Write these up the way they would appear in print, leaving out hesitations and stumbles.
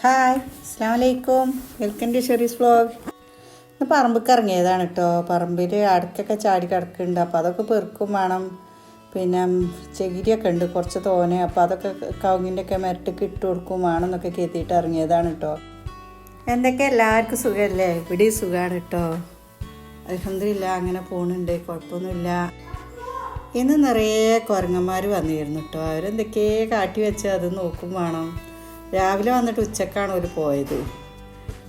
Hi അസ്സലാമു അലൈക്കും. Welcome to Sheri's vlog. ഇന്ന് പറമ്പൊക്കെ ഇറങ്ങിയതാണ് കേട്ടോ. പറമ്പിൽ അടുക്കൊക്കെ ചാടി കിടക്കുന്നുണ്ട്. അപ്പോൾ അതൊക്കെ പെറുക്കും വേണം. പിന്നെ ചകിരിയൊക്കെ ഉണ്ട് കുറച്ച് തോനെ. അപ്പോൾ അതൊക്കെ കവുങ്ങിൻ്റെയൊക്കെ മിരട്ടൊക്കെ ഇട്ട് കൊടുക്കും വേണം എന്നൊക്കെ കരുതിയിട്ട് ഇറങ്ങിയതാണ് കേട്ടോ. എന്തൊക്കെ എല്ലാവർക്കും സുഖമല്ലേ? ഇവിടെ സുഖമാണ് കേട്ടോ. അൽഹംദുലില്ലാ അങ്ങനെ പോകുന്നുണ്ട്, കുഴപ്പമൊന്നുമില്ല. ഇന്ന് നിറയെ കുരങ്ങന്മാർ വന്നിരുന്നു കേട്ടോ. അവരെന്തൊക്കെയോ കാട്ടി വെച്ച് അത് നോക്കും വേണം. രാവിലെ വന്നിട്ട് ഉച്ചക്കാണ് അവർ പോയത്.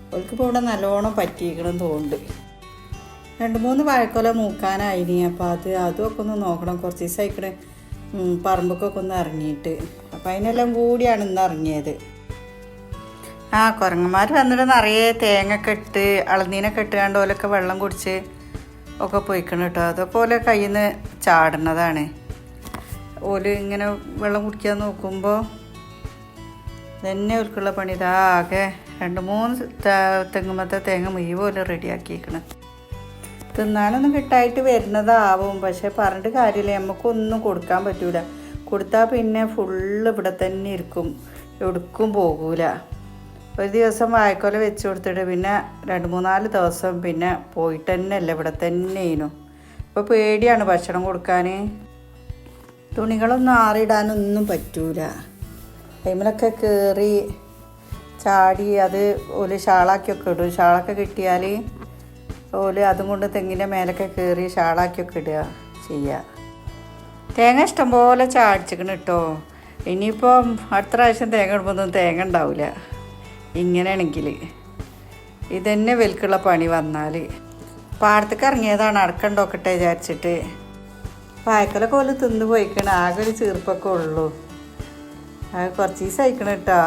അവർക്കിപ്പോൾ ഇവിടെ നല്ലോണം പറ്റിയിരിക്കണം തോന്നുന്നുണ്ട്. 2-3 വാഴക്കൊല മൂക്കാനായിനി. അപ്പോൾ അതുമൊക്കെ ഒന്ന് നോക്കണം. കുറച്ച് ദിവസമായിക്കണേ പറമ്പൊക്കെ ഒന്ന് ഇറങ്ങിയിട്ട്. അപ്പോൾ അതിനെല്ലാം കൂടിയാണ് ഇന്ന് ഇറങ്ങിയത്. കുരങ്ങന്മാർ വന്നിട്ട് നിറയെ തേങ്ങയൊക്കെ ഇട്ട് അളനീനൊക്കെ ഇട്ട് കണ്ട് ഓലൊക്കെ വെള്ളം കുടിച്ച് ഒക്കെ പോയിക്കണം കേട്ടോ. അതൊക്കെ ഓലെ കയ്യിൽ നിന്ന് ചാടുന്നതാണ്. ഓല് ഇങ്ങനെ വെള്ളം കുടിക്കാൻ നോക്കുമ്പോൾ തന്നെ ഓൽക്കുള്ള പണി ഇതാകെ 2-3 തെങ്ങുമത്തെ തേങ്ങ മുഴുവൻ റെഡിയാക്കിയിരിക്കണം. തിന്നാനൊന്നും കിട്ടായിട്ട് വരുന്നതാവും. പക്ഷെ പറഞ്ഞിട്ട് കാര്യമില്ല, നമുക്കൊന്നും കൊടുക്കാൻ പറ്റൂല. കൊടുത്താൽ പിന്നെ ഫുള്ള് ഇവിടെ തന്നെ ഇരിക്കും, എവിടേക്കും പോകൂല. ഒരു ദിവസം വാഴക്കൊല വെച്ച് കൊടുത്തിട്ട് പിന്നെ 2-3-4 ദിവസം പിന്നെ പോയിട്ട് തന്നെ അല്ല, ഇവിടെ തന്നെ ആയിരുന്നു. ഇപ്പോൾ പേടിയാണ് ഭക്ഷണം കൊടുക്കാൻ. തുണികളൊന്നും ആറിടാനൊന്നും പറ്റൂല. ടൈമിലൊക്കെ കയറി ചാടി അത് ഓല് ഷാളാക്കിയൊക്കെ ഇടും. ഷാളൊക്കെ കിട്ടിയാൽ ഓല് അതും കൊണ്ട് തെങ്ങിൻ്റെ മേലൊക്കെ കയറി ഷാളാക്കിയൊക്കെ ഇടുക ചെയ്യുക. തേങ്ങ ഇഷ്ടംപോലെ ചാടിച്ചിക്കണം കേട്ടോ. ഇനിയിപ്പം അടുത്ത പ്രാവശ്യം തേങ്ങ ഇടുമ്പോൾ തേങ്ങ ഉണ്ടാവില്ല. ഇങ്ങനെയാണെങ്കിൽ ഇതന്നെ വെൽക്കുള്ള പണി വന്നാൽ. പാടത്തേക്ക് ഇറങ്ങിയതാണ്, അടക്കണ്ടോക്കട്ടെ വിചാരിച്ചിട്ട്. വാഴക്കൊലൊക്കെ ഓല് തിന്ന് പോയിക്കണം. ആകെ ഒരു ചീർപ്പൊക്കെ ഉള്ളൂ. അത് കുറച്ച് ദിവസം അയക്കണം കേട്ടോ.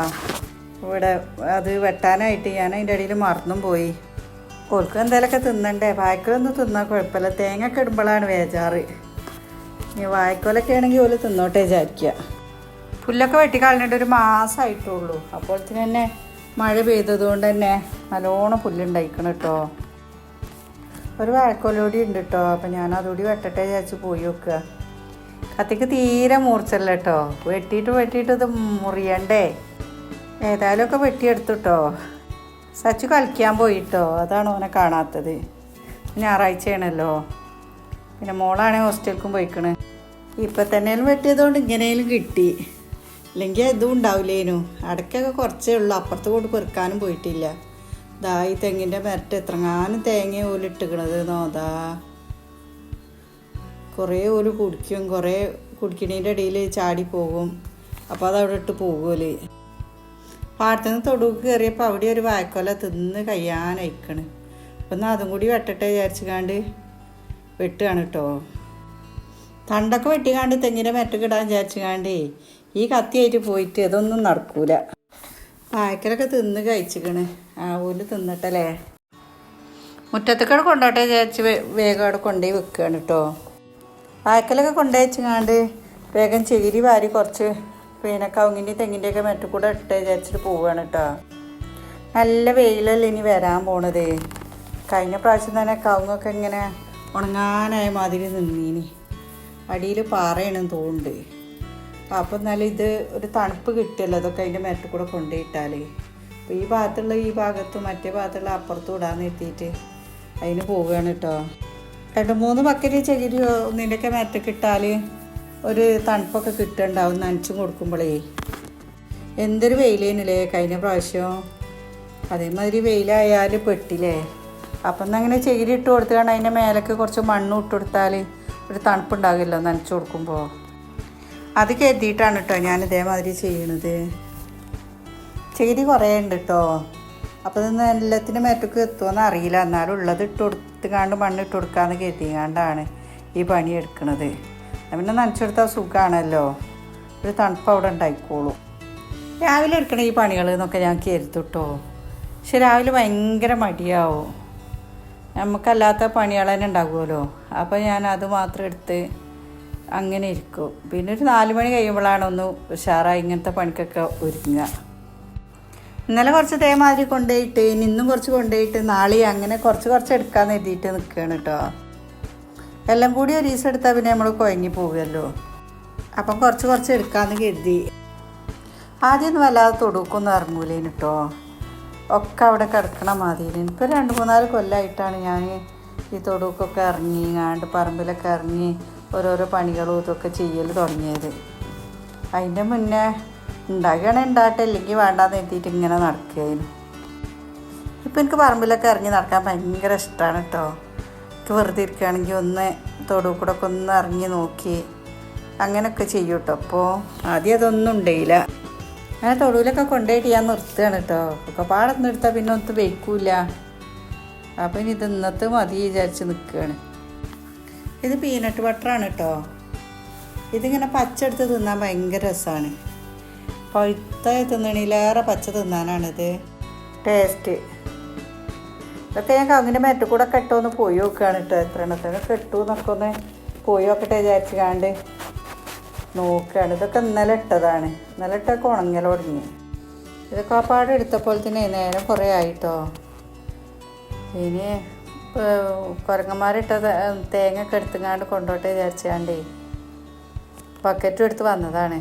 ഇവിടെ അത് വെട്ടാനായിട്ട് ഞാൻ അതിൻ്റെ ഇടയിൽ മറന്നും പോയി. ഓൽക്കും എന്തെങ്കിലുമൊക്കെ തിന്നണ്ടേ. വാഴക്കൊലൊന്നും തിന്നാൽ കുഴപ്പമില്ല, തേങ്ങയൊക്കെ ഇടുമ്പോഴാണ് വേജാറ്. ഇനി വാഴക്കൊലൊക്കെ ആണെങ്കിൽ ഓല് തിന്നോട്ടെ വിചാരിക്കുക. പുല്ലൊക്കെ വെട്ടിക്കളഞ്ഞിട്ട് 1 മാസമായിട്ടുള്ളൂ. അപ്പോഴത്തേന് തന്നെ മഴ പെയ്തതുകൊണ്ട് തന്നെ നല്ലോണം പുല്ലുണ്ടായിക്കണം കേട്ടോ. ഒരു വാഴക്കൊലൂടി ഉണ്ട് കേട്ടോ. അപ്പം ഞാൻ അതുകൂടി വെട്ടട്ടെ വിചാരിച്ച് പോയി നോക്കുക. കത്തിക്ക് തീരെ മൂർച്ചല്ല കേട്ടോ. വെട്ടിയിട്ട് ഇത് മുറിയണ്ടേ. ഏതായാലുമൊക്കെ വെട്ടിയെടുത്തു കേട്ടോ. സച്ചു കളിക്കാൻ പോയിട്ടോ, അതാണ് ഓനെ കാണാത്തത്. ഞായറാഴ്ചയാണല്ലോ. പിന്നെ മോളാണെങ്കിൽ ഹോസ്റ്റലിലേക്കും പോയിക്കണ്. ഇപ്പം തന്നെയും വെട്ടിയതുകൊണ്ട് ഇങ്ങനെയും കിട്ടി. ഇല്ലെങ്കിൽ ഇതും ഉണ്ടാവില്ലേനു. അടക്കൊക്കെ കുറച്ചേ ഉള്ളൂ. അപ്പുറത്ത് കൊണ്ട് പെറുക്കാനും പോയിട്ടില്ല. ദാ ഈ തെങ്ങിൻ്റെ മിരട്ട് എത്രങ്ങാനും തേങ്ങ ഓലിട്ടിക്കണത് നോതാ. കുറേ ഓല് കുടിക്കും, കുറേ കുടിക്കണേൻ്റെ ഇടയിൽ ചാടിപ്പോകും. അപ്പോൾ അതവിടെ ഇട്ട് പോകുമല്ലേ. പാടത്തുനിന്ന് തൊടുക്ക് കയറിയപ്പോൾ അവിടെ ഒരു വാഴക്കൊല തിന്ന് കഴിയാനയക്കണ്. അപ്പം എന്നാൽ അതും കൂടി വെട്ടട്ടെ വിചാരിച്ചുകാണ്ട് വെട്ടുകയാണ് കേട്ടോ. തണ്ടൊക്കെ വെട്ടിക്കാണ്ട് തെങ്ങിൻ്റെ മെറ്റക്കിടാൻ വിചാരിച്ചുകാണ്ടേ ഈ കത്തിയായിട്ട് പോയിട്ട് ഇതൊന്നും നടക്കൂല. വാഴക്കലൊക്കെ തിന്ന് കഴിച്ചിക്കണ്. ഓല് തിന്നട്ടല്ലേ. മുറ്റത്തേക്കവിടെ കൊണ്ടോട്ടെ വിചാരിച്ച് വേഗം അവിടെ കൊണ്ടുപോയി വെക്കുകയാണ് കേട്ടോ. വാഴക്കലൊക്കെ കൊണ്ടുവച്ചാണ്ട് വേഗം ചകിരി വാരി കുറച്ച് പിന്നെ കവുങ്ങിൻ്റെ തെങ്ങിൻ്റെയൊക്കെ മെറ്റക്കൂടെ ഇട്ട് വിചാരിച്ചിട്ട് പോവുകയാണ് കേട്ടോ. നല്ല വെയിലല്ലേ ഇനി വരാൻ പോണത്. കഴിഞ്ഞ പ്രാവശ്യം തന്നെ കവുങ്ങൊക്കെ ഇങ്ങനെ ഉണങ്ങാനായ മാതിരി നിന്നീനി. അടിയിൽ പാറയാണെന്ന് തോന്നുന്നുണ്ട്. അപ്പോൾ എന്നാലും ഇത് ഒരു തണുപ്പ് കിട്ടിയല്ലോ അതൊക്കെ അതിൻ്റെ മെറ്റക്കൂടെ കൊണ്ടുപോയിട്ടാൽ. അപ്പോൾ ഈ ഭാഗത്തുള്ള ഈ ഭാഗത്തും മറ്റേ ഭാഗത്തുള്ള അപ്പുറത്തും ഇടാൻ എത്തിയിട്ട് അതിന് പോവുകയാണ് കേട്ടോ. 2-3 ബക്കറ്റ് ചകിരി ഒന്നിൻ്റെയൊക്കെ മെറ്റക്ക് ഇട്ടാൽ ഒരു തണുപ്പൊക്കെ കിട്ടുന്നുണ്ടാവും നനച്ചും കൊടുക്കുമ്പോഴേ. എന്തൊരു വെയിലേനല്ലേ കഴിഞ്ഞ പ്രാവശ്യം. അതേമാതിരി വെയിലായാൽ പെട്ടില്ലേ. അപ്പം എന്നങ്ങനെ ചകിരി ഇട്ട് കൊടുത്തുകൊണ്ട് അതിൻ്റെ മേലൊക്കെ കുറച്ച് മണ്ണ് ഇട്ട് കൊടുത്താൽ ഒരു തണുപ്പുണ്ടാകില്ലോ നനച്ചു കൊടുക്കുമ്പോൾ. അത് കരുതിയിട്ടാണ് കേട്ടോ ഞാൻ ഇതേമാതിരി ചെയ്യണത്. ചകിരി കുറേ ഉണ്ട് കേട്ടോ. അപ്പോൾ ഇതൊന്നും എല്ലാത്തിനും മേറ്റക്ക് എത്തുമെന്ന് അറിയില്ല. എന്നാലും ഉള്ളത് ഇട്ട് കൊടുത്തുകാണ്ട് മണ്ണ് ഇട്ട് കൊടുക്കാമെന്ന് കരുതിക്കാണ്ടാണ് ഈ പണി എടുക്കണത്. പിന്നെ നനച്ചെടുത്താൽ സുഖമാണല്ലോ, ഒരു തണുപ്പ് അവിടെ ഉണ്ടായിക്കോളും. രാവിലെ എടുക്കണ ഈ പണികൾ എന്നൊക്കെ ഞാൻ കരുതും കേട്ടോ. പക്ഷെ രാവിലെ ഭയങ്കര മടിയാവും. നമുക്കല്ലാത്ത പണികൾ തന്നെ ഉണ്ടാകുമല്ലോ. അപ്പോൾ ഞാൻ അത് മാത്രം എടുത്ത് അങ്ങനെ ഇരിക്കും. പിന്നെ ഒരു 4 മണി കഴിയുമ്പോഴാണ് ഒന്ന് ഉഷാറായി ഇങ്ങനത്തെ പണിക്കൊക്കെ ഒരുങ്ങുക. ഇന്നലെ കുറച്ച് തേമാതിരി കൊണ്ടുപോയിട്ട് ഇന്നും കുറച്ച് കൊണ്ടുപോയിട്ട് നാളെ അങ്ങനെ കുറച്ച് എടുക്കാമെന്ന് എഴുതിയിട്ട് നിൽക്കുകയാണ് കേട്ടോ. എല്ലാം കൂടി ഒരു ദിവസം എടുത്താൽ പിന്നെ നമ്മൾ കുഴങ്ങി പോകുമല്ലോ. അപ്പം കുറച്ച് എടുക്കാമെന്ന് കരുതി. ആദ്യമൊന്നും വല്ലാതെ തൊടുക്കൊന്നും ഇറങ്ങൂലേന് കേട്ടോ. ഒക്കെ അവിടെ കിടക്കണ മാതിരി. ഇപ്പോൾ 2-3 കൊല്ലമായിട്ടാണ് ഞാൻ ഈ തൊടുക്കൊക്കെ ഇറങ്ങിങ്ങാണ്ട് പറമ്പിലൊക്കെ ഇറങ്ങി ഓരോരോ പണികളും ഇതൊക്കെ ചെയ്യൽ തുടങ്ങിയത്. അതിൻ്റെ മുന്നേ ഉണ്ടാക്കുകയാണെങ്കിൽ ഉണ്ടാകട്ടെ, ഇല്ലെങ്കിൽ വേണ്ടാന്ന് എത്തിയിട്ട് ഇങ്ങനെ നടക്കുകയായിരുന്നു. ഇപ്പം എനിക്ക് പറമ്പിലൊക്കെ ഇറങ്ങി നടക്കാൻ ഭയങ്കര ഇഷ്ടമാണ് കേട്ടോ. എനിക്ക് വെറുതെ ഇരിക്കുകയാണെങ്കിൽ ഒന്ന് തൊടു കൂടെ ഒക്കെ ഒന്ന് ഇറങ്ങി നോക്കി അങ്ങനെയൊക്കെ ചെയ്യും കേട്ടോ. അപ്പോൾ ആദ്യം അതൊന്നും ഉണ്ടായില്ല. അങ്ങനെ തൊടുവിലൊക്കെ കൊണ്ടുപോയിട്ട് ഞാൻ നിർത്തുകയാണ് കേട്ടോ. ഒക്കെ പാടൊന്നും എടുത്താൽ പിന്നെ ഒന്നും വയ്ക്കൂല. അപ്പം ഇനി ഇത് ഇന്നത്തെ മതി വിചാരിച്ച് നിൽക്കുകയാണ്. ഇത് പീനട്ട് ബട്ടറാണ് കേട്ടോ. ഇതിങ്ങനെ പച്ച എടുത്ത് തിന്നാൻ ഭയങ്കര രസമാണ്. പഴുത്ത തിന്നണിലേറെ പച്ച തിന്നാനാണിത് ടേസ്റ്റ്. ഇതൊക്കെ ഞാൻ കങ്ങിൻ്റെ മെറ്റ കൂടെ കെട്ടുമെന്ന് പോയി നോക്കുകയാണ് കേട്ടോ. എത്ര എണ്ണത്തിന് കെട്ടു എന്നൊക്കെ ഒന്ന് പോയി നോക്കട്ടെ വിചാരിച്ച് കാണ്ട് നോക്കുകയാണ്. ഇതൊക്കെ ഇന്നലെ ഇട്ടതാണ്. ഇന്നലെ ഇട്ടൊക്കെ ഉണങ്ങൽ തുടങ്ങി. ഇതൊക്കെ ആ പാട് എടുത്തപ്പോൾ തന്നെ നേരം കുറേ ആയിട്ടോ. ഇനി കുരങ്ങന്മാരിട്ട തേങ്ങ ഒക്കെ എടുത്തുങ്ങാണ്ട് കൊണ്ടോട്ടെ വിചാരിച്ചാണ്ടേ ബക്കറ്റും എടുത്ത് വന്നതാണ്.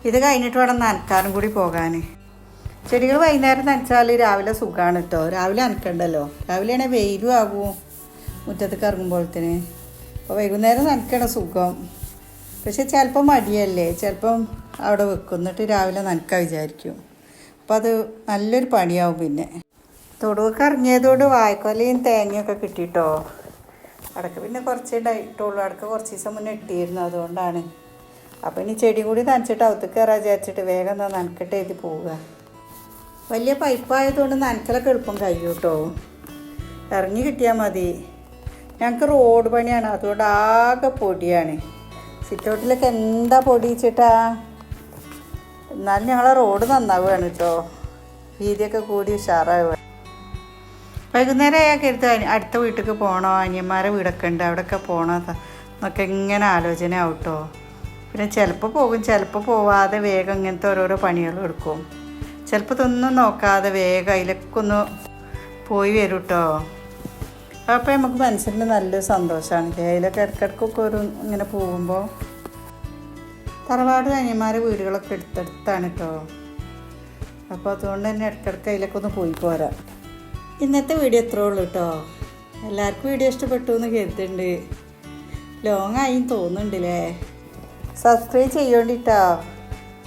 ഇത് കഴിഞ്ഞിട്ട് വേണം നനക്കാനും കൂടി പോകാൻ. ചെടികൾ വൈകുന്നേരം നനച്ചാൽ രാവിലെ സുഖമാണ് കേട്ടോ. രാവിലെ നനക്കണ്ടല്ലോ. രാവിലെയാണെങ്കിൽ വെയിലും ആകും മുറ്റത്തേക്ക് ഇറങ്ങുമ്പോഴത്തേന്. അപ്പോൾ വൈകുന്നേരം നനക്കണം സുഖം. പക്ഷെ ചിലപ്പോൾ മടിയല്ലേ, ചിലപ്പം അവിടെ വെക്കും, എന്നിട്ട് രാവിലെ നനക്കാൻ വിചാരിക്കും. അപ്പോൾ അത് നല്ലൊരു പണിയാവും. പിന്നെ തൊടുവൊക്കെ ഇറങ്ങിയതോട് വാഴക്കൊലയും തേങ്ങയൊക്കെ കിട്ടിയിട്ടോ. അടക്ക പിന്നെ കുറച്ചേ ഉണ്ടായിട്ടുള്ളൂ. അടക്ക കുറച്ച് ദിവസം മുന്നേ ഇട്ടിരുന്നു, അതുകൊണ്ടാണ്. അപ്പോൾ ഇനി ചെടി കൂടി നനച്ചിട്ട് അകത്തേക്ക് കയറാൻ വിചാരിച്ചിട്ട് വേഗം എന്താ നനക്കട്ടെ എഴുതി പോവുക. വലിയ പൈപ്പായതുകൊണ്ട് നനക്കലൊക്കെ എളുപ്പം കഴിയും കേട്ടോ. ഇറങ്ങി കിട്ടിയാൽ മതി. ഞങ്ങൾക്ക് റോഡ് പണിയാണ്, അതുകൊണ്ട് ആകെ പൊടിയാണ്. സിറ്റൗട്ടിലൊക്കെ എന്താ പൊടിയിച്ചിട്ടാ. എന്നാലും ഞങ്ങളെ റോഡ് നന്നാവുകയാണ് കേട്ടോ. വീതിയൊക്കെ കൂടി ഉഷാറാവുക. വൈകുന്നേരം ആയാൽ കരുത്ത് അടുത്ത വീട്ടിലേക്ക് പോകണോ, അനിയന്മാരെ വീടൊക്കെ ഉണ്ട് അവിടെയൊക്കെ പോകണോ എന്നൊക്കെ ഇങ്ങനെ ആലോചന ആവും കേട്ടോ. പിന്നെ ചിലപ്പോൾ പോകും, ചിലപ്പോൾ പോവാതെ വേഗം ഇങ്ങനത്തെ ഓരോരോ പണികളും എടുക്കും. ചിലപ്പോൾ ഇതൊന്നും നോക്കാതെ വേഗം അതിലൊക്കെ ഒന്ന് പോയി വരും കേട്ടോ. അപ്പോൾ നമുക്ക് മനസ്സിന് നല്ലൊരു സന്തോഷമാണ്. അതിലൊക്കെ ഇടയ്ക്കിടയ്ക്കൊക്കെ ഒരു ഇങ്ങനെ പോകുമ്പോൾ. തറവാട് അനിയന്മാരെ വീടുകളൊക്കെ എടുത്തെടുത്താണ് കേട്ടോ. അപ്പോൾ അതുകൊണ്ട് തന്നെ ഇടയ്ക്കിടയ്ക്ക് അതിലൊക്കെ ഒന്ന് പോയി പോരാം. ഇന്നത്തെ വീഡിയോ എത്രേ ഉള്ളൂ കേട്ടോ. എല്ലാവർക്കും വീഡിയോ ഇഷ്ടപ്പെട്ടു എന്ന് കരുതുന്നുണ്ട്. ലോങ് ആയി തോന്നുന്നുണ്ടല്ലേ. സബ്സ്ക്രൈബ് ചെയ്യോണ്ടിട്ടോ.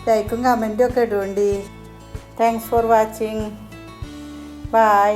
ലൈക്കും കമൻറ്റും ഒക്കെ ഇടുകൊണ്ട്. Thanks for watching. ബൈ.